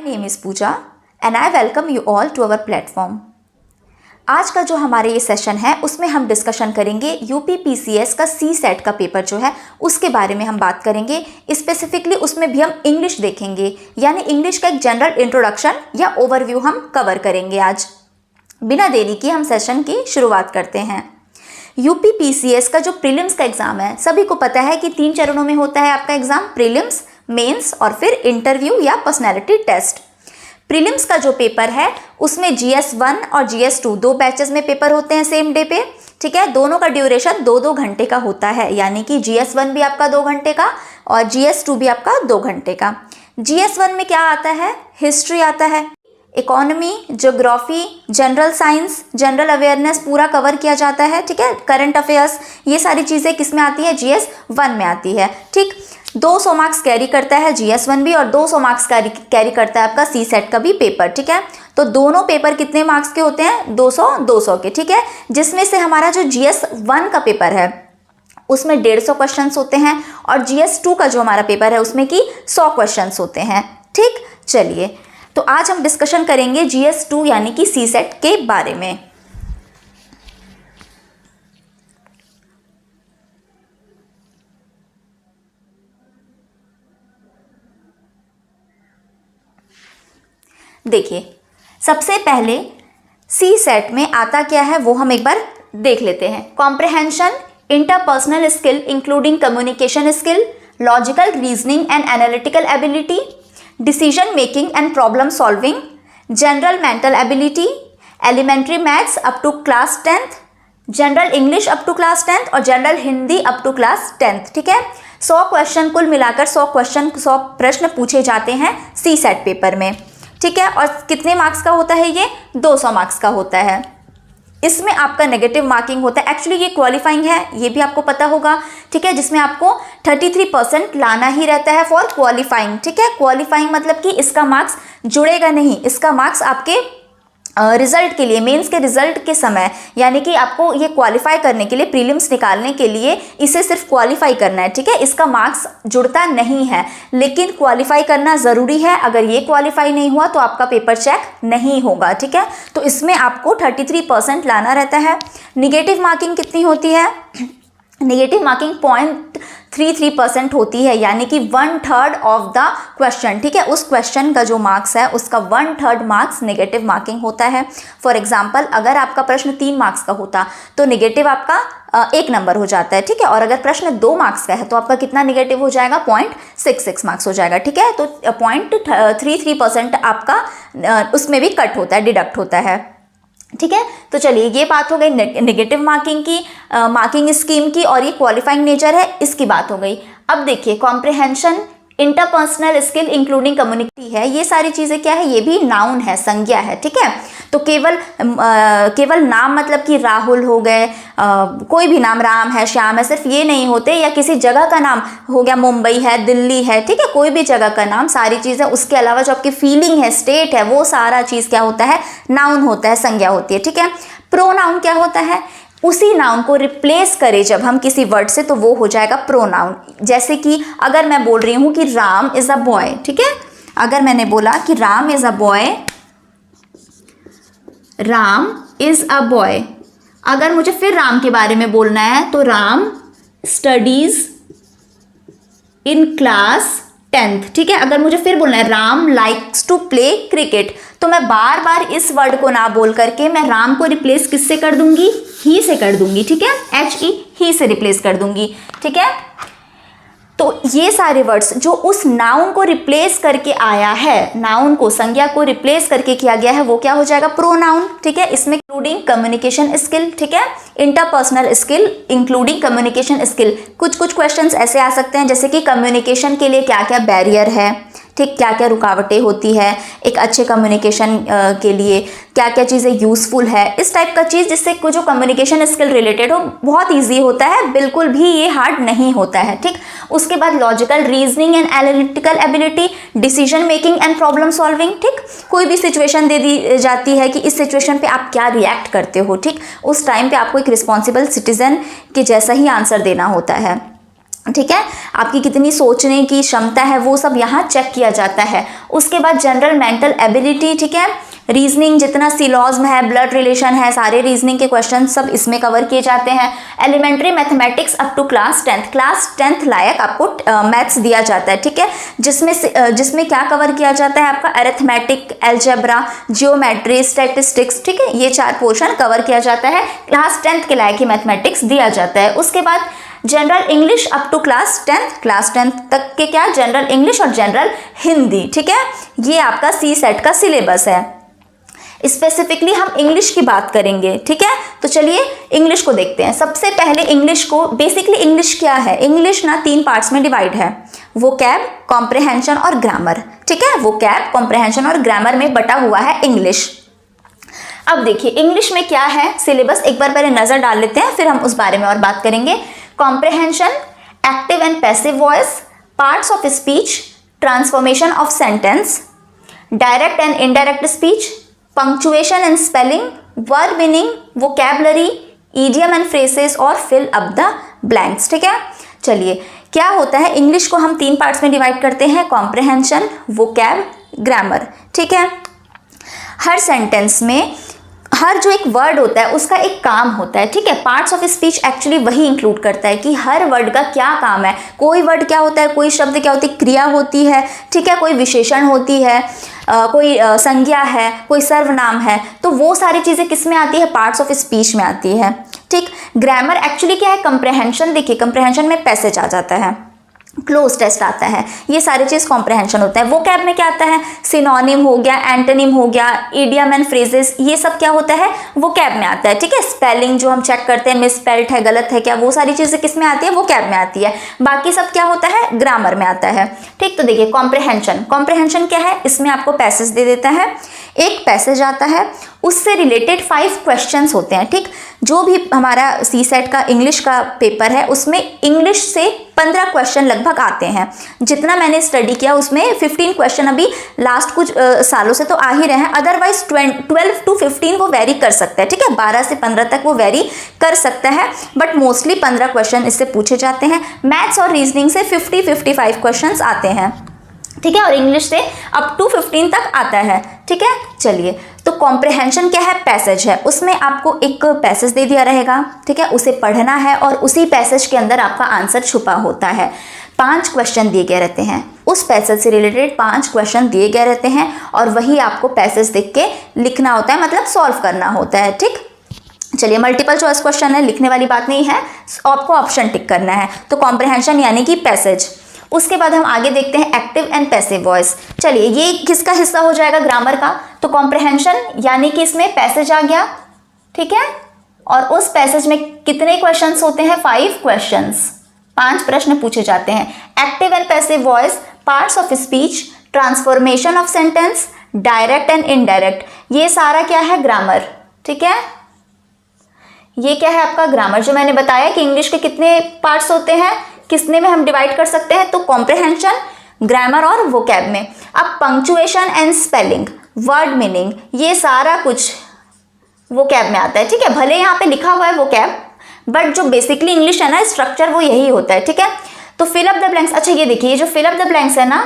name is Pooja and I welcome you all to our platform. आज का जो हमारे ये सेशन है उसमें हम डिस्कशन करेंगे यूपी पीसीएस का सी सेट का पेपर जो है उसके बारे में हम बात करेंगे। स्पेसिफिकली उसमें भी हम इंग्लिश देखेंगे, यानी इंग्लिश का एक जनरल इंट्रोडक्शन या ओवरव्यू हम कवर करेंगे। आज बिना देरी की हम सेशन की शुरुआत करते हैं। यूपी पीसीएस का जो प्रीलिम्स का एग्ज़ाम है, सभी को पता है कि 3 चरणों में होता है आपका एग्ज़ाम, प्रीलिम्स, मेंस और फिर इंटरव्यू या पर्सनैलिटी टेस्ट। प्रीलिम्स का जो पेपर है उसमें GS1 और GS2 2 बैचेस में पेपर होते हैं सेम डे पे, ठीक है। दोनों का ड्यूरेशन 2-2 घंटे का होता है, यानी कि GS1 भी आपका 2 घंटे का और GS2 भी आपका 2 घंटे का। GS1 में क्या आता है? हिस्ट्री आता है, economy, geography, general science, general awareness पूरा कवर किया जाता है, ठीक है। करंट अफेयर्स, ये सारी चीज़ें किस में आती है? GS1 में आती है, ठीक। 200 मार्क्स कैरी करता है GS1 भी और 200 मार्क्स कैरी करता है आपका सी सेट का भी पेपर, ठीक है। तो दोनों पेपर कितने मार्क्स के होते हैं? 200 के, ठीक है। जिसमें से हमारा जो GS1 का पेपर है उसमें 150 क्वेश्चंस होते हैं और GS2 का जो हमारा पेपर है उसमें कि 100 क्वेश्चंस होते हैं, ठीक। चलिए, तो आज हम डिस्कशन करेंगे GS2 यानी कि सी सेट के बारे में। देखिए, सबसे पहले सी सेट में आता क्या है वो हम एक बार देख लेते हैं। Comprehension, interpersonal skill including communication skill, logical reasoning and analytical ability, decision making and problem solving, general mental ability, elementary maths up to class 10th, general English up to class 10th और general Hindi up to class 10th, ठीक है। 100 question कुल मिलाकर 100 प्रश्न पूछे जाते हैं सी set paper में, ठीक है। और कितने मार्क्स का होता है ये? 200 मार्क्स का होता है। इसमें आपका नेगेटिव मार्किंग होता है, एक्चुअली ये क्वालिफाइंग है, ये भी आपको पता होगा, ठीक है। जिसमें आपको 33% लाना ही रहता है फॉर क्वालिफाइंग, ठीक है। क्वालिफाइंग मतलब कि इसका मार्क्स जुड़ेगा नहीं, इसका मार्क्स आपके रिजल्ट के लिए, मेंस के रिजल्ट के समय, यानी कि आपको ये क्वालिफाई करने के लिए, प्रीलिम्स निकालने के लिए इसे सिर्फ क्वालिफाई करना है, ठीक है। इसका मार्क्स जुड़ता नहीं है, लेकिन क्वालिफाई करना ज़रूरी है। अगर ये क्वालिफाई नहीं हुआ तो आपका पेपर चेक नहीं होगा, ठीक है। तो इसमें आपको 33% लाना रहता है। निगेटिव मार्किंग कितनी होती है? नेगेटिव मार्किंग 0.33% होती है, यानी कि 1/3 ऑफ द क्वेश्चन, ठीक है। उस क्वेश्चन का जो मार्क्स है उसका 1/3 मार्क्स नेगेटिव मार्किंग होता है। फॉर एग्जांपल, अगर आपका प्रश्न 3 मार्क्स का होता तो नेगेटिव आपका 1 नंबर हो जाता है, ठीक है। और अगर प्रश्न 2 मार्क्स का है तो आपका कितना नेगेटिव हो जाएगा? 0.66 मार्क्स हो जाएगा, ठीक है। तो 0.33% आपका उसमें भी कट होता है, डिडक्ट होता है, ठीक है। तो चलिए, ये बात हो गई नेगेटिव मार्किंग की, मार्किंग स्कीम की, और ये क्वालिफाइंग नेचर है इसकी बात हो गई। अब देखिए, comprehension, interpersonal skill including community है, ये सारी चीज़ें क्या है? ये भी नाउन है, संज्ञा है, ठीक है। तो केवल नाम मतलब कि राहुल हो गए, कोई भी नाम, राम है, श्याम है, सिर्फ ये नहीं होते, या किसी जगह का नाम हो गया, मुंबई है, दिल्ली है, ठीक है। कोई भी जगह का नाम, सारी चीज़ें, उसके अलावा जो आपकी फीलिंग है, स्टेट है, वो सारा चीज़ क्या होता है? नाउन होता है, संज्ञा होती है, ठीक है। प्रोनाउन क्या होता है? उसी नाउन को रिप्लेस करे जब हम किसी वर्ड से तो वो हो जाएगा प्रोनाउन। जैसे कि अगर मैं बोल रही हूँ कि राम इज़ अ बॉय, ठीक है। अगर मैंने बोला कि Ram is a boy, Ram is a boy, अगर मुझे फिर राम के बारे में बोलना है तो Ram studies in class 10th, ठीक है। अगर मुझे फिर बोलना है Ram likes to play cricket, तो मैं बार बार इस वर्ड को ना बोल करके मैं राम को रिप्लेस किससे कर दूंगी? ही से कर दूंगी, ठीक है। HE, ही से रिप्लेस कर दूंगी, ठीक है। तो ये सारे वर्ड्स जो उस नाउन को रिप्लेस करके आया है, नाउन को, संज्ञा को रिप्लेस करके किया गया है, वो क्या हो जाएगा? प्रोनाउन, ठीक है। इसमें इंक्लूडिंग कम्युनिकेशन स्किल, ठीक है, interpersonal skill including communication skill. कुछ क्वेश्चंस ऐसे आ सकते हैं जैसे कि कम्युनिकेशन के लिए क्या क्या बैरियर है, ठीक, क्या क्या रुकावटें होती है एक अच्छे कम्युनिकेशन के लिए, क्या क्या चीज़ें यूज़फुल है, इस टाइप का चीज़, जिससे जो कम्युनिकेशन स्किल रिलेटेड हो, बहुत इजी होता है, बिल्कुल भी ये हार्ड नहीं होता है, ठीक। उसके बाद logical reasoning and analytical ability, decision making and problem solving, ठीक। कोई भी सिचुएशन दे दी जाती है कि इस सिचुएशन पे आप क्या रिएक्ट करते हो, ठीक, उस टाइम पे आपको एक रिस्पॉन्सिबल सिटीजन के जैसा ही आंसर देना होता है। ठीक है, आपकी कितनी सोचने की क्षमता है वो सब यहाँ चेक किया जाता है। उसके बाद जनरल मेंटल एबिलिटी, ठीक है, रीजनिंग जितना सिलॉज्म है, ब्लड रिलेशन है, सारे रीजनिंग के क्वेश्चन सब इसमें कवर किए जाते हैं। Elementary mathematics up to class 10th like आपको मैथ्स दिया जाता है, ठीक है, जिसमें क्या कवर किया जाता है आपका अरिथमेटिक, अलजेब्रा, जियोमेट्री, स्टैटिस्टिक्स, ठीक है, ये 4 पोर्शन कवर किया जाता है। क्लास 10th के लायक ही मैथमेटिक्स दिया जाता है। उसके बाद general English up to class 10th तक के क्या, जनरल इंग्लिश और जनरल हिंदी, ठीक है, ये आपका सी सेट का सिलेबस है। स्पेसिफिकली हम इंग्लिश की बात करेंगे, ठीक है, तो चलिए इंग्लिश को देखते हैं। सबसे पहले इंग्लिश को, बेसिकली इंग्लिश क्या है, इंग्लिश ना 3 पार्ट्स में डिवाइड है, वोकैब, कॉम्प्रिहेंशन और ग्रामर, ठीक है, वोकैब, कॉम्प्रिहेंशन और ग्रामर में बटा हुआ है इंग्लिश। अब देखिए इंग्लिश में क्या है सिलेबस, एक बार पहले नजर डाल लेते हैं, फिर हम उस बारे में और बात करेंगे। Comprehension, active and passive voice, parts of speech, transformation of sentence, direct and indirect speech, punctuation and spelling, verb meaning, vocabulary, idiom and phrases और फिल अप द ब्लैंक्स, ठीक है। चलिए क्या होता है, इंग्लिश को हम 3 पार्ट्स में डिवाइड करते हैं, कॉम्प्रिहेंशन, वोकैब, ग्रामर, ठीक है। हर सेंटेंस में हर जो एक वर्ड होता है उसका एक काम होता है, ठीक है। पार्ट्स ऑफ स्पीच एक्चुअली वही इंक्लूड करता है कि हर वर्ड का क्या काम है। कोई वर्ड क्या होता है, कोई शब्द क्या होती है, क्रिया होती है, ठीक है, कोई विशेषण होती है, कोई संज्ञा है, कोई सर्वनाम है, तो वो सारी चीज़ें किस में आती है, पार्ट्स ऑफ स्पीच में आती है, ठीक। ग्रामर एक्चुअली क्या है, कंप्रहेंशन, देखिए कंप्रहेंशन में पैसेज आ जाता है, क्लोज टेस्ट आता है, ये सारी चीज़ कॉम्प्रहेंशन होता है। वोकैब में क्या आता है, सिनोनिम हो गया, एंटोनिम हो गया, इडियम एंड फ्रेजेस, ये सब क्या होता है, वोकैब में आता है, ठीक है। स्पेलिंग जो हम चेक करते हैं, मिसस्पेल्ड है, गलत है क्या, वो सारी चीज़ें किस में आती है, वोकैब में आती है। बाकी सब क्या होता है, ग्रामर में आता है, ठीक। तो देखिए कॉम्प्रहेंशन क्या है, इसमें आपको पैसेज दे देता है, एक पैसेज आता है, उससे रिलेटेड 5 क्वेश्चंस होते हैं, ठीक। जो भी हमारा सी सेट का इंग्लिश का पेपर है उसमें इंग्लिश से 15 क्वेश्चन लगभग आते हैं। जितना मैंने स्टडी किया उसमें 15 क्वेश्चन अभी लास्ट कुछ सालों से तो आ ही रहे हैं, अदरवाइज 12 to 15 वो वेरी कर सकता है, ठीक है, 12 से 15 तक वो वेरी कर सकता है, बट मोस्टली 15 क्वेश्चन इससे पूछे जाते हैं। मैथ्स और रीजनिंग से 50-55 क्वेश्चन आते हैं, ठीक है, और इंग्लिश से अप टू 15 तक आता है, ठीक है। चलिए तो कॉम्प्रिहेंशन क्या है, पैसेज है, उसमें आपको एक पैसेज दे दिया रहेगा, ठीक है, उसे पढ़ना है और उसी पैसेज के अंदर आपका आंसर छुपा होता है। 5 क्वेश्चन दिए गए रहते हैं, उस पैसेज से रिलेटेड 5 क्वेश्चन दिए गए रहते हैं और वही आपको पैसेज देख के लिखना होता है, मतलब सॉल्व करना होता है, ठीक। चलिए मल्टीपल चॉइस क्वेश्चन है, लिखने वाली बात नहीं है, आपको ऑप्शन टिक करना है। तो कॉम्प्रिहेंशन यानी कि पैसेज। उसके बाद हम आगे देखते हैं एक्टिव एंड पैसिव वॉइस। चलिए ये किसका हिस्सा हो जाएगा, ग्रामर का। तो कॉम्प्रिहेंशन यानी कि इसमें पैसेज आ गया, ठीक है, और उस पैसेज में कितने क्वेश्चंस होते हैं, 5 क्वेश्चंस, 5 प्रश्न पूछे जाते हैं। Active and passive voice, parts of speech, transformation of sentence, direct and indirect, ये सारा क्या है, ग्रामर, ठीक है। ये क्या है आपका ग्रामर, जो मैंने बताया कि इंग्लिश के कितने पार्ट्स होते हैं, किसने में हम डिवाइड कर सकते हैं, तो कॉम्प्रिहेंशन, ग्रामर और वोकैब में। अब punctuation and spelling, word meaning, ये सारा कुछ वोकैब में आता है, ठीक है। भले यहाँ पे लिखा हुआ है वोकैब, बट जो बेसिकली इंग्लिश है ना, स्ट्रक्चर वो यही होता है, ठीक है। तो फिल अप द ब्लैंक्स, अच्छा ये देखिए, ये जो फिल अप द ब्लैंक्स है ना,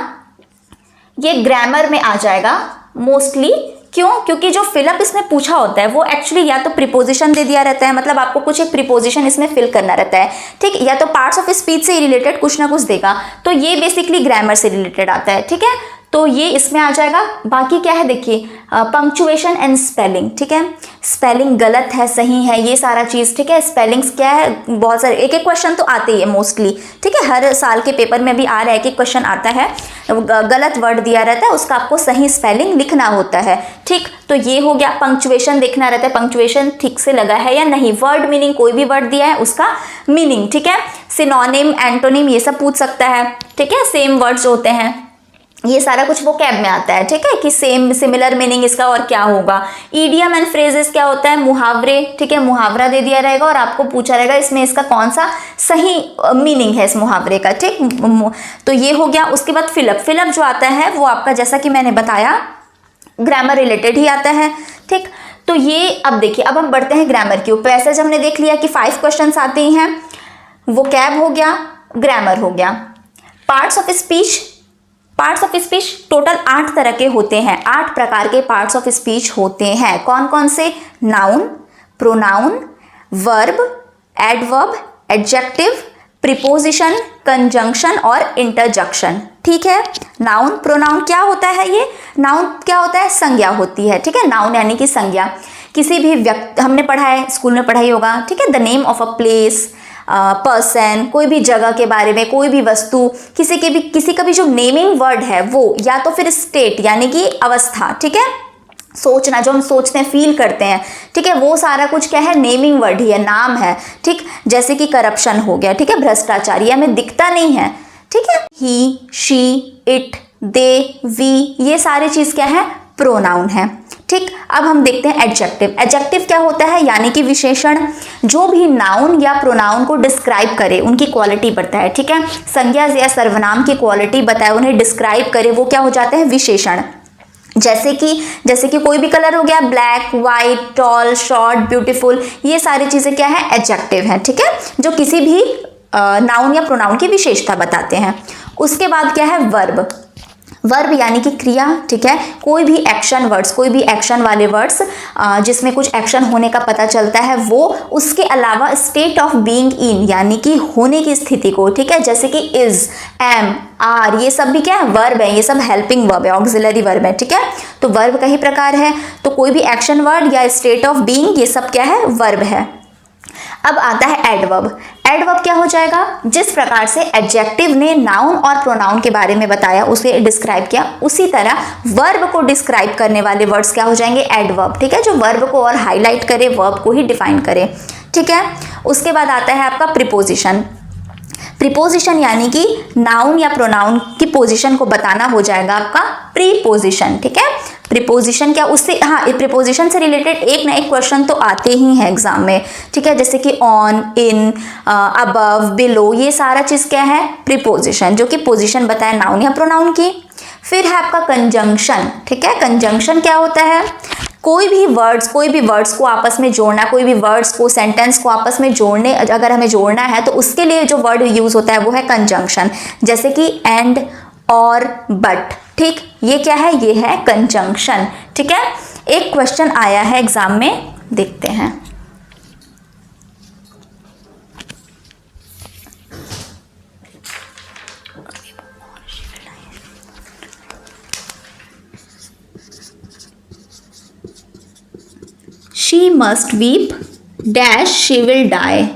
ये ग्रामर में आ जाएगा मोस्टली। क्यों, क्योंकि जो फिलअप इसमें पूछा होता है वो एक्चुअली या तो प्रीपोजिशन दे दिया रहता है, मतलब आपको कुछ एक प्रीपोजिशन इसमें फिल करना रहता है, ठीक, या तो पार्ट्स ऑफ स्पीच से रिलेटेड कुछ ना कुछ देगा, तो ये बेसिकली ग्रामर से रिलेटेड आता है, ठीक है। तो ये इसमें आ जाएगा। बाकी क्या है देखिए, पंक्चुएशन एंड स्पेलिंग, ठीक है, स्पेलिंग गलत है सही है ये सारा चीज़, ठीक है। स्पेलिंग्स क्या है, बहुत सारे एक क्वेश्चन तो आते ही है मोस्टली, ठीक है, हर साल के पेपर में भी आ रहा है कि क्वेश्चन आता है, गलत वर्ड दिया रहता है, उसका आपको सही स्पेलिंग लिखना होता है, ठीक। तो ये हो गया। पंक्चुएशन देखना रहता है, पंक्चुएशन ठीक से लगा है या नहीं। वर्ड मीनिंग, कोई भी वर्ड दिया है उसका मीनिंग, ठीक है। सिनोनिम, एंटोनिम, ये सब पूछ सकता है, ठीक है, सेम वर्ड्स होते हैं, ये सारा कुछ वो कैब में आता है, ठीक है, कि सेम सिमिलर मीनिंग इसका और क्या होगा। ईडियम एंड फ्रेजेस क्या होता है, मुहावरे, ठीक है, मुहावरा दे दिया रहेगा और आपको पूछा रहेगा इसमें इसका कौन सा सही मीनिंग है इस मुहावरे का, ठीक। तो ये हो गया। उसके बाद फिलअप जो आता है वो आपका, जैसा कि मैंने बताया, ग्रामर रिलेटेड ही आता है, ठीक। तो ये अब देखिए, अब हम बढ़ते हैं ग्रामर की ऊपर। पैसेज हमने देख लिया कि 5 क्वेश्चन आते ही हैं। वो कैब हो गया, ग्रामर हो गया। पार्ट्स ऑफ स्पीच टोटल 8 तरह के होते हैं, 8 प्रकार के पार्ट्स ऑफ स्पीच होते हैं। कौन कौन से? Noun, pronoun, verb, adverb, adjective, preposition, conjunction और इंटरजेक्शन। ठीक है, नाउन प्रोनाउन क्या होता है? ये नाउन क्या होता है? संज्ञा होती है। ठीक है, नाउन यानी कि संज्ञा। किसी भी व्यक्ति, हमने पढ़ा है, स्कूल में पढ़ाई होगा, ठीक है, the name of a place, person, कोई भी जगह के बारे में, कोई भी वस्तु, किसी का भी जो नेमिंग वर्ड है वो, या तो फिर स्टेट यानी कि अवस्था, ठीक है, सोचना, जो हम सोचते हैं, फील करते हैं, ठीक है, वो सारा कुछ क्या है? नेमिंग वर्ड ही है, नाम है। ठीक, जैसे कि करप्शन हो गया, ठीक है, भ्रष्टाचार, ये हमें दिखता नहीं है। ठीक है, ही, शी, इट, दे, वी, ये सारी चीज क्या है? प्रोनाउन है। ठीक, अब हम देखते हैं एडजेक्टिव। एडजेक्टिव क्या होता है? यानी कि विशेषण, जो भी नाउन या प्रोनाउन को डिस्क्राइब करे, उनकी क्वालिटी बताए। ठीक है, संज्ञा या सर्वनाम की क्वालिटी बताए, उन्हें डिस्क्राइब करे, वो क्या हो जाते हैं? विशेषण। जैसे कि कोई भी कलर हो गया, black, white, tall, short, beautiful, ये सारी चीजें क्या है? एडजेक्टिव है। ठीक है, जो किसी भी नाउन या प्रोनाउन की विशेषता बताते हैं। उसके बाद क्या है? वर्ब। वर्ब यानी कि क्रिया। ठीक है, कोई भी एक्शन वर्ड्स, कोई भी एक्शन वाले वर्ड्स जिसमें कुछ एक्शन होने का पता चलता है वो, उसके अलावा स्टेट ऑफ बीइंग इन यानी कि होने की स्थिति को। ठीक है, जैसे कि इज, एम, आर, ये सब भी क्या है? वर्ब है, ये सब हेल्पिंग वर्ब है, ऑक्सिलरी वर्ब है। ठीक है, तो वर्ब का ही प्रकार है। तो कोई भी एक्शन वर्ड या स्टेट ऑफ बीइंग, ये सब क्या है? वर्ब है। अब आता है एडवर्ब। एडवर्ब क्या हो जाएगा? जिस प्रकार से एडजेक्टिव ने नाउन और प्रोनाउन के बारे में बताया, उसे डिस्क्राइब किया, उसी तरह वर्ब को डिस्क्राइब करने वाले वर्ड्स क्या हो जाएंगे? एडवर्ब। ठीक है, जो वर्ब को और हाईलाइट करे, वर्ब को ही डिफाइन करे। ठीक है, उसके बाद आता है आपका प्रीपोजिशन। प्रीपोजिशन यानी कि नाउन या प्रोनाउन की पोजीशन को बताना हो जाएगा आपका प्रीपोजिशन। ठीक है, प्रीपोजिशन क्या, उससे प्रीपोजिशन से रिलेटेड एक ना एक क्वेश्चन तो आते ही हैं एग्जाम में। ठीक है, जैसे कि ऑन, इन, अबव, बिलो, ये सारा चीज क्या है? प्रीपोजिशन, जो कि पोजीशन बताए नाउन या प्रोनाउन की। फिर है आपका कंजंक्शन। ठीक है, कंजंक्शन क्या होता है? कोई भी वर्ड्स को आपस में जोड़ना, कोई भी वर्ड्स को, सेंटेंस को आपस में जोड़ने, अगर हमें जोड़ना है तो उसके लिए जो वर्ड यूज होता है वो है कंजंक्शन। जैसे कि एंड, और, बट। ठीक, ये क्या है? ये है कंजंक्शन। ठीक है, एक क्वेश्चन आया है एग्जाम में, देखते हैं। She must weep dash she will die.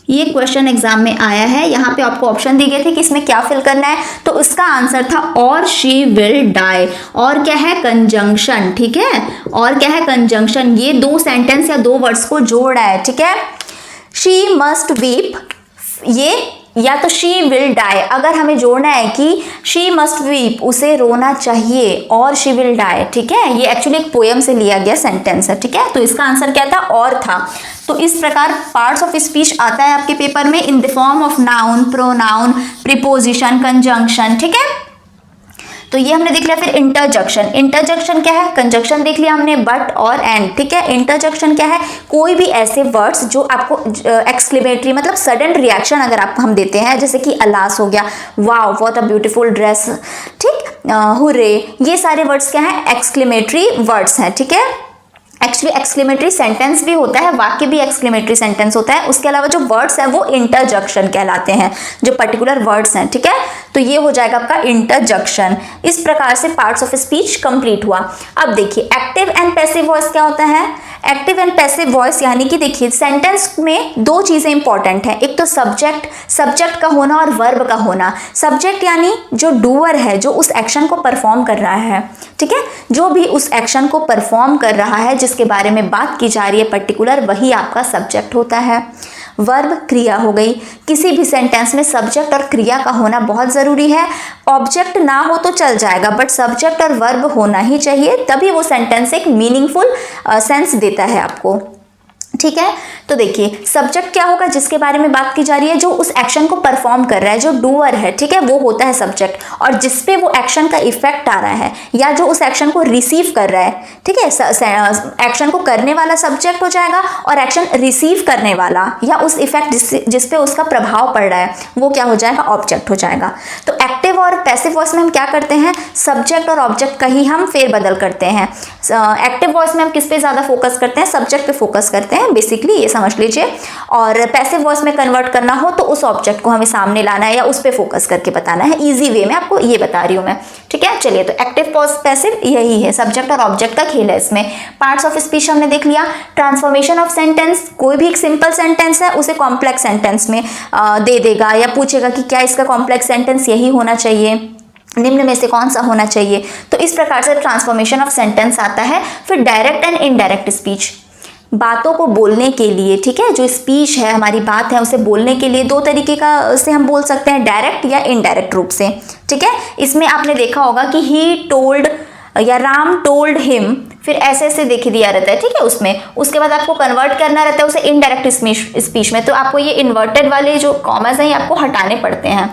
ये क्वेश्चन एग्जाम में आया है। यहाँ पे आपको ऑप्शन दी गए थे कि इसमें क्या फिल करना है, तो इसका आंसर था और शी विल डाई। और क्या है? कंजंक्शन। ठीक है, और क्या है? कंजंक्शन। ये दो सेंटेंस या दो वर्ड्स को जोड़ रहा है। ठीक है, शी मस्ट वीप, ये या तो शी विल डाई, अगर हमें जोड़ना है कि शी मस्ट वीप, उसे रोना चाहिए, और शी विल डाई। ठीक है, ये एक्चुअली एक पोएम से लिया गया सेंटेंस है। ठीक है, तो इसका आंसर क्या था? और था। तो इस प्रकार पार्ट्स ऑफ स्पीच आता है आपके पेपर में in the form of noun, pronoun, preposition, conjunction. ठीक है, तो ये हमने देख लिया। फिर इंटरजेक्शन। इंटरजेक्शन क्या है? कंजंक्शन देख लिया हमने, बट और एंड। ठीक है, इंटरजेक्शन क्या है? कोई भी ऐसे वर्ड्स जो आपको एक्सक्लेमेटरी मतलब सडन रिएक्शन अगर आप हम देते हैं, जैसे कि अलास हो गया, wow what a beautiful dress, ठीक, हुर्रे, ये सारे वर्ड्स क्या है? एक्सक्लेमेटरी वर्ड्स हैं। ठीक है, एक्चुअली एक्सक्लेमेटरी सेंटेंस भी होता है, वाक्य भी एक्सक्लेमेटरी सेंटेंस होता है। उसके अलावा जो वर्ड्स हैं वो इंटरजेक्शन कहलाते हैं, जो पर्टिकुलर वर्ड्स हैं। ठीक है, तो ये हो जाएगा आपका इंटरजेक्शन। इस प्रकार से पार्ट्स ऑफ स्पीच कंप्लीट हुआ। अब देखिए एक्टिव एंड पैसिव वॉइस क्या होता है? एक्टिव एंड पैसिव वॉइस यानी कि देखिए सेंटेंस में दो चीजें इंपॉर्टेंट हैं, एक तो सब्जेक्ट का होना और वर्ब का होना। सब्जेक्ट यानी जो डूअर है, जो उस एक्शन को परफॉर्म कर रहा है। ठीक है, जो भी उस एक्शन को परफॉर्म कर रहा है, जिसके बारे में बात की जा रही है पर्टिकुलर, वही आपका सब्जेक्ट होता है। वर्ब क्रिया हो गई। किसी भी सेंटेंस में सब्जेक्ट और क्रिया का होना बहुत ज़रूरी है। ऑब्जेक्ट ना हो तो चल जाएगा, बट सब्जेक्ट और वर्ब होना ही चाहिए, तभी वो सेंटेंस एक मीनिंगफुल सेंस देता है आपको। ठीक है। तो देखिए सब्जेक्ट क्या होगा जिसके बारे में बात की जा रही है, जो उस एक्शन को परफॉर्म कर रहा है, जो डूअर है, ठीक है, वो होता है सब्जेक्ट, और जिसपे वो एक्शन का इफेक्ट आ रहा है या जो उस एक्शन को रिसीव कर रहा है, ठीक है, एक्शन को करने वाला सब्जेक्ट हो जाएगा और एक्शन रिसीव करने वाला या उस इफेक्ट जिसपे उसका प्रभाव पड़ रहा है वो क्या हो जाएगा, ऑब्जेक्ट हो जाएगा। तो एक्टिव और पैसिव वॉइस में हम क्या करते हैं, सब्जेक्ट और ऑब्जेक्ट का ही हम फेरबदल करते हैं। एक्टिव वॉइस में हम किस पे ज़्यादा फोकस करते हैं, सब्जेक्ट पे फोकस करते हैं बेसिकली, ये समझ लीजिए। और पैसिव वॉइस में कन्वर्ट करना हो तो उस ऑब्जेक्ट को हमें सामने लाना है या उस पे फोकस करके बताना है। इजी वे में आपको ये बता रही हूँ मैं, ठीक है। चलिए, तो एक्टिव पैसिव यही है, सब्जेक्ट और ऑब्जेक्ट का खेल है इसमें। पार्ट्स ऑफ स्पीच हमने देख लिया। ट्रांसफॉर्मेशन ऑफ सेंटेंस, कोई भी एक सिंपल सेंटेंस है उसे कॉम्प्लेक्स सेंटेंस में दे देगा या पूछेगा कि क्या इसका कॉम्प्लेक्स सेंटेंस यही होना चाहिए, निम्न में से कौन सा होना चाहिए। तो इस प्रकार से ट्रांसफॉर्मेशन ऑफ सेंटेंस आता है। फिर डायरेक्ट एंड इनडायरेक्ट स्पीच, बातों को बोलने के लिए, ठीक है, जो स्पीच है, हमारी बात है, उसे बोलने के लिए दो तरीके का से हम बोल सकते हैं, डायरेक्ट या इनडायरेक्ट रूप से, ठीक है। इसमें आपने देखा होगा कि ही टोल्ड या राम टोल्ड हिम, फिर ऐसे ऐसे देख दिया रहता है, ठीक है, उसमें उसके बाद आपको कन्वर्ट करना रहता है उसे इनडायरेक्ट स्पीच में। तो आपको ये इन्वर्टेड वाले जो कॉमास हैं ये आपको हटाने पड़ते हैं,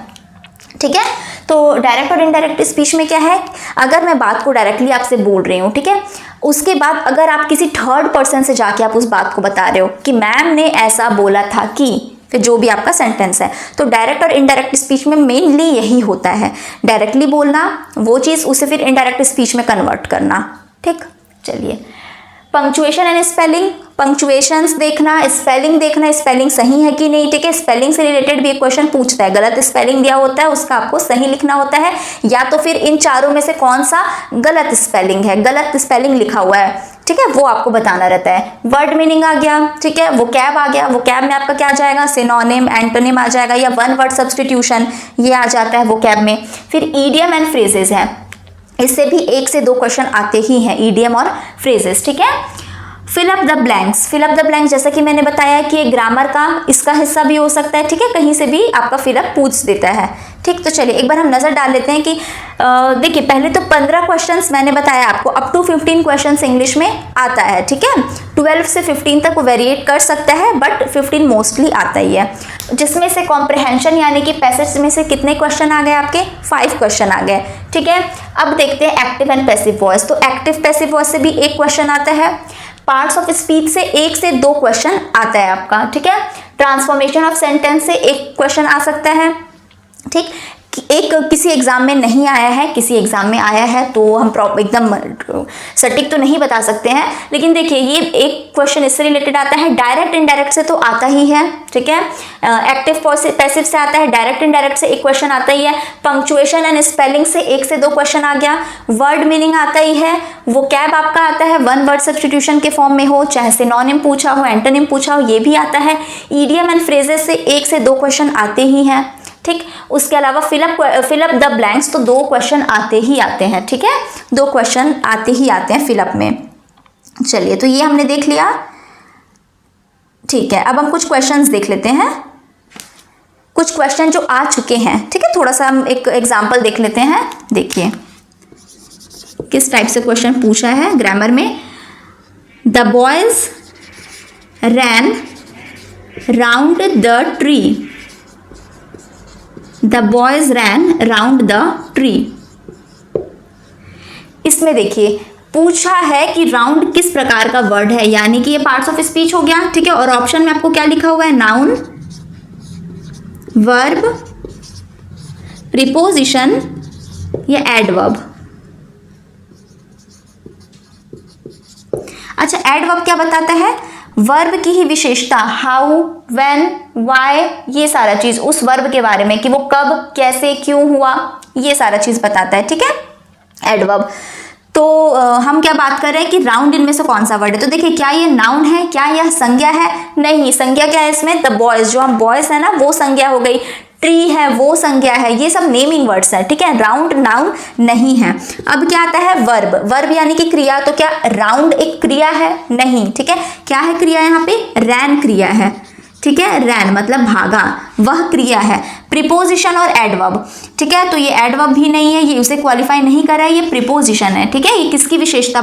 ठीक है। तो डायरेक्ट और इनडायरेक्ट स्पीच में क्या है, अगर मैं बात को डायरेक्टली आपसे बोल रही हूँ, ठीक है, उसके बाद अगर आप किसी थर्ड पर्सन से जाके आप उस बात को बता रहे हो कि मैम ने ऐसा बोला था कि, फिर जो भी आपका सेंटेंस है, तो डायरेक्ट और इनडायरेक्ट स्पीच में मेनली यही होता है, डायरेक्टली बोलना वो चीज़, उसे फिर इनडायरेक्ट स्पीच में कन्वर्ट करना, ठीक। चलिए, पंक्चुएशन एंड स्पेलिंग, पंक्चुएशंस देखना, स्पेलिंग देखना, स्पेलिंग सही है कि नहीं, ठीक है। स्पेलिंग से रिलेटेड भी एक क्वेश्चन पूछता है, गलत स्पेलिंग दिया होता है उसका आपको सही लिखना होता है, या तो फिर इन चारों में से कौन सा गलत स्पेलिंग है, गलत स्पेलिंग लिखा हुआ है, ठीक है, वो आपको बताना रहता है। वर्ड मीनिंग आ गया, ठीक है, वो कैब आ गया, वो कैब में आपका क्या आ जाएगा, सिनोनिम, एंटोनिम आ जाएगा, या वन वर्ड सब्स्टिट्यूशन ये आ जाता है वो कैब में। फिर ईडियम एंड फ्रेजेस है, इससे भी 1 से 2 क्वेश्चन आते ही हैं, ईडियम और फ्रेजेस, ठीक है। Fill up the blanks, fill up the blanks जैसा कि मैंने बताया कि ग्रामर का इसका हिस्सा भी हो सकता है, ठीक है, कहीं से भी आपका फिलअप पूछ देता है, ठीक। तो चलिए एक बार हम नज़र डाल लेते हैं कि देखिए पहले तो 15 क्वेश्चंस मैंने बताया आपको, अप टू 15 क्वेश्चंस इंग्लिश में आता है, ठीक है। 12 से 15 तक वो वेरिएट कर सकता है, बट 15 मोस्टली आता ही है, जिसमें से कॉम्प्रिहेंशन यानी कि पैसेज में से कितने क्वेश्चन आ गए आपके, 5 क्वेश्चन आ गए, ठीक है। अब देखते हैं एक्टिव एंड पैसिव वॉइस। तो एक्टिव पैसिव वॉइस से भी 1 क्वेश्चन आता है, पार्ट्स ऑफ स्पीच से 1 से 2 क्वेश्चन आता है आपका, ठीक है। ट्रांसफॉर्मेशन ऑफ सेंटेंस से 1 क्वेश्चन आ सकता है, ठीक। एक किसी एग्जाम में नहीं आया है, किसी एग्जाम में आया है, तो हम एकदम सटीक तो नहीं बता सकते हैं, लेकिन देखिए ये एक क्वेश्चन इससे रिलेटेड आता है। डायरेक्ट इनडायरेक्ट से तो आता ही है, ठीक है। एक्टिव पैसिव से आता है, डायरेक्ट इनडायरेक्ट से 1 क्वेश्चन आता ही है। पंक्चुएशन एंड स्पेलिंग से 1 से 2 क्वेश्चन आ गया। वर्ड मीनिंग आता ही है, वो कैब आपका आता है, वन वर्ड सब्स्टिट्यूशन के फॉर्म में हो, चाहे सिनोनिम पूछा हो, एंटोनिम पूछा हो, ये भी आता है। ईडियम एंड फ्रेजेस से 1 से 2 क्वेश्चन आते ही हैं, ठीक। उसके अलावा फिलअप द ब्लैंक्स तो 2 क्वेश्चन आते ही आते हैं, ठीक है, 2 क्वेश्चन आते ही आते हैं फिलअप में। चलिए, तो ये हमने देख लिया, ठीक है। अब हम कुछ क्वेश्चंस देख लेते हैं, कुछ क्वेश्चन जो आ चुके हैं, ठीक है, थोड़ा सा हम एक एग्जांपल देख लेते हैं। देखिए किस टाइप से क्वेश्चन पूछा है ग्रामर में। The boys ran round the tree, the boys ran round the tree. इसमें देखिए पूछा है कि राउंड किस प्रकार का वर्ड है, यानी कि ये पार्ट्स ऑफ स्पीच हो गया, ठीक है। और ऑप्शन में आपको क्या लिखा हुआ है, नाउन, वर्ब, प्रीपोजिशन या एडवर्ब। अच्छा, एडवर्ब क्या बताता है, वर्ब की ही विशेषता, हाउ, व्हेन, व्हाई, ये सारा चीज उस वर्ब के बारे में कि वो कब, कैसे, क्यों हुआ, ये सारा चीज बताता है, ठीक है, एडवर्ब। तो हम क्या बात कर रहे हैं कि राउंड इनमें से कौन सा वर्ड है। तो देखिए क्या ये नाउन है, क्या यह संज्ञा है, नहीं, संज्ञा क्या है इसमें, द बॉयज, जो हम बॉयज है ना वो संज्ञा हो गई, ट्री है वो संज्ञा है, ये सब नेमिंग वर्ड्स है, ठीक है, राउंड नाउन नहीं है। अब क्या आता है, वर्ब, वर्ब यानी कि क्रिया। तो क्या राउंड एक क्रिया है, नहीं, ठीक है, क्या है क्रिया, यहाँ पे रैन क्रिया है, ठीक है, रैन मतलब भागा, वह क्रिया है। प्रीपोजिशन और एडवर्ब, ठीक है, तो ये एडवर्ब भी नहीं है, ये उसे क्वालिफाई नहीं कर रहा है, ये प्रीपोजिशन है। ठीक है, ये किसकी विशेषता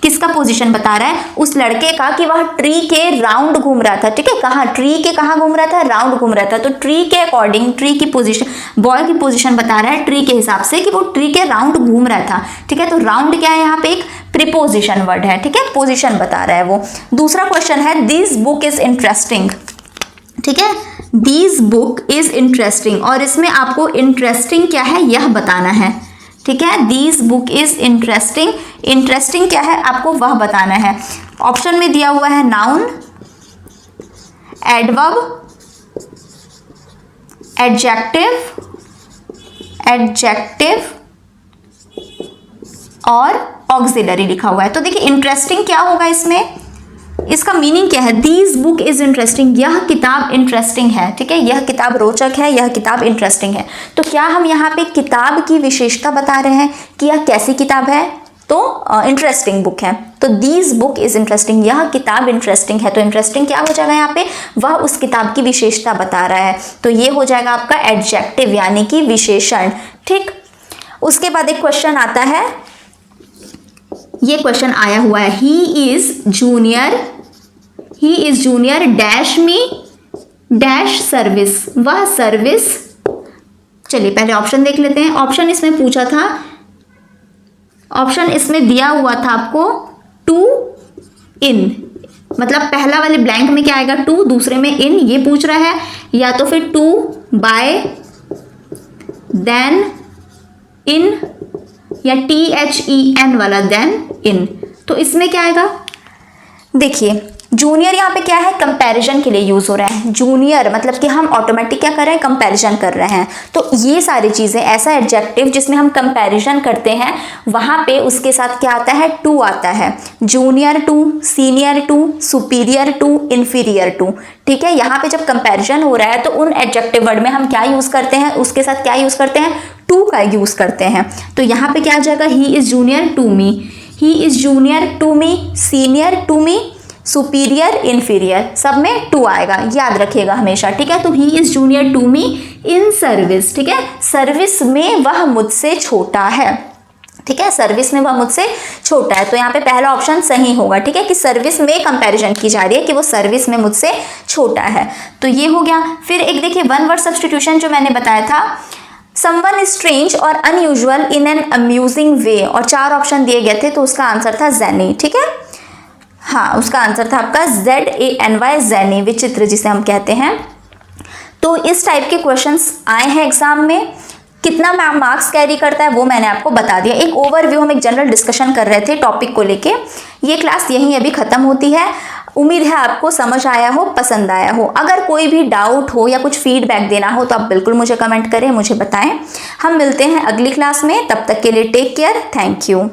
किसका पोजीशन बता रहा है? उस लड़के का कि वह ट्री के राउंड घूम रहा था। ठीक है, कहाँ, ट्री के कहाँ घूम रहा था? राउंड घूम रहा था। तो ट्री के अकॉर्डिंग, ट्री की पोजीशन, बॉय की पोजीशन बता रहा है ट्री के हिसाब से कि वो ट्री के राउंड घूम रहा था। ठीक है, तो राउंड क्या है यहाँ पे? एक प्रीपोजिशन वर्ड है। ठीक है, पोजीशन बता रहा है वो। दूसरा क्वेश्चन है दिस बुक इज इंटरेस्टिंग। ठीक है, दिस बुक इज इंटरेस्टिंग, और इसमें आपको इंटरेस्टिंग क्या है यह बताना है। ठीक है, this book is interesting, interesting क्या है आपको वह बताना है। ऑप्शन में दिया हुआ है नाउन, एडवर्ब, एडजेक्टिव, और ऑक्सिलरी लिखा हुआ है। तो देखिए इंटरेस्टिंग क्या होगा इसमें, इसका मीनिंग क्या है? दिस बुक इज इंटरेस्टिंग, यह किताब इंटरेस्टिंग है। ठीक है, यह किताब रोचक है, यह किताब इंटरेस्टिंग है। तो क्या हम यहाँ पे किताब की विशेषता बता रहे हैं कि यह कैसी किताब है? तो इंटरेस्टिंग बुक है। तो दिस बुक इज इंटरेस्टिंग, यह किताब इंटरेस्टिंग है। तो इंटरेस्टिंग क्या हो जाएगा यहाँ पे? वह उस किताब की विशेषता बता रहा है। तो ये हो जाएगा आपका एडजेक्टिव यानी कि विशेषण। ठीक, उसके बाद एक क्वेश्चन आता है, ये क्वेश्चन आया हुआ है, ही is junior dash me dash service, वह सर्विस। चलिए पहले ऑप्शन देख लेते हैं। ऑप्शन इसमें पूछा था, ऑप्शन इसमें दिया हुआ था आपको टू इन, मतलब पहला वाले ब्लैंक में क्या आएगा? टू, दूसरे में इन, ये पूछ रहा है, या तो फिर टू बाय, देन इन, या THEN वाला देन इन। तो इसमें क्या आएगा? देखिए जूनियर यहाँ पे क्या है? कंपैरिजन के लिए यूज हो रहा है। जूनियर मतलब कि हम ऑटोमेटिक क्या कर रहे हैं? कंपैरिजन कर रहे हैं। तो ये सारी चीजें, ऐसा एडजेक्टिव जिसमें हम कंपैरिजन करते हैं, वहां पे उसके साथ क्या आता है? टू आता है। Junior to, senior to, superior to, inferior to. ठीक है, यहाँ पे जब कंपैरिजन हो रहा है तो उन एडजेक्टिव वर्ड में हम क्या यूज करते हैं? उसके साथ क्या यूज करते हैं? टू का यूज करते हैं। तो यहाँ पे क्या आ जाएगा? He is junior to me, he is junior to me, senior to me, superior, inferior, सब में टू आएगा, याद रखिएगा हमेशा। ठीक है, तो he is junior to me in service. ठीक है, सर्विस में वह मुझसे छोटा है। ठीक है, सर्विस में वह मुझसे छोटा है। तो यहाँ पे पहला ऑप्शन सही होगा। ठीक है, कि सर्विस में कंपैरिजन की जा रही है कि वो सर्विस में मुझसे छोटा है। तो ये हो गया। फिर एक देखिए वन वर्ड सब्स्टिट्यूशन जो मैंने बताया था, समवन स्ट्रेंज और अनयूजुअल इन एन अम्यूजिंग वे, और 4 ऑप्शन दिए गए थे, तो उसका आंसर था ज़ेनी। ठीक है, हाँ, उसका आंसर था आपका ZANY, ज़ेनी, विचित्र जिसे हम कहते हैं। तो इस टाइप के क्वेश्चंस आए हैं एग्जाम में। कितना मार्क्स कैरी करता है वो मैंने आपको बता दिया। एक ओवरव्यू, हम एक जनरल डिस्कशन कर रहे थे टॉपिक को लेके। ये क्लास यहीं अभी खत्म होती है। उम्मीद है आपको समझ आया हो, पसंद आया हो। अगर कोई भी डाउट हो या कुछ फीडबैक देना हो तो आप बिल्कुल मुझे कमेंट करें, मुझे बताएं। हम मिलते हैं अगली क्लास में, तब तक के लिए टेक केयर, थैंक यू।